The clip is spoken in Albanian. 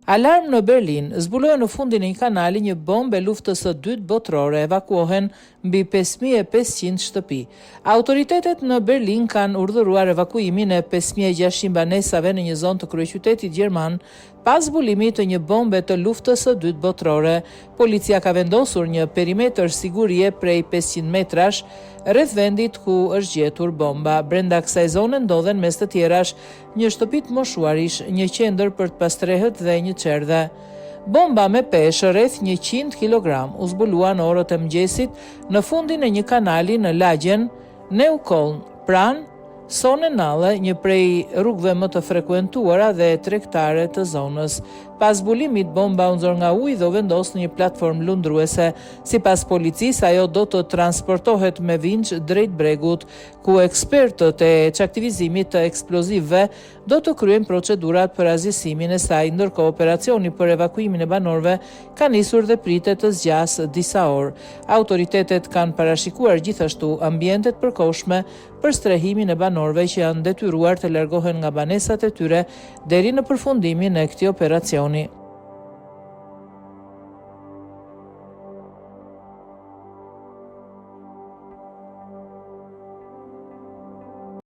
Alarm në Berlin, zbulojë në fundin e një kanali një bombë e luftës së dytë botërore, evakuohen mbi 5500 shtëpi. Autoritetet në Berlin kanë urdhëruar evakuimin e 5600 banesave në një zonë të kryeqytetit gjerman pas zbulimit të një bombe të luftës së dytë botërore. Policia ka vendosur një perimetër sigurie prej 500 metrash rreth vendit ku është gjetur bomba. Brenda kësaj zone ndodhen mes të tjerash një shtëpi të moshuarish, një qendër për të pastrehët dhe një çerdhe. Bomba me peshë rreth 100 kg u zbulua në orët e mëngjesit në fundin e një kanali në lagjen Neukölln, pranë Sonnenalë, një prej rrugëve më të frekuentuara dhe tregtare të zonës. Pas zbulimit, bomba u nxor nga uji dhe u vendos në një platformë lundruese. Sipas policisë, ajo do të transportohet me vinç drejt bregut, ku ekspertët e çaktivizimit të eksplozivëve do të kryejnë procedurat për azhësimin e saj. Ndërkohë, operacioni për evakuimin e banorëve ka nisur dhe pritet të zgjasë disa orë. Autoritetet kanë parashikuar gjithashtu ambientet përkohshme për strehimin e banorëve që janë detyruar të largohen nga banesat e tyre deri në përfundimin e këtij operacioni.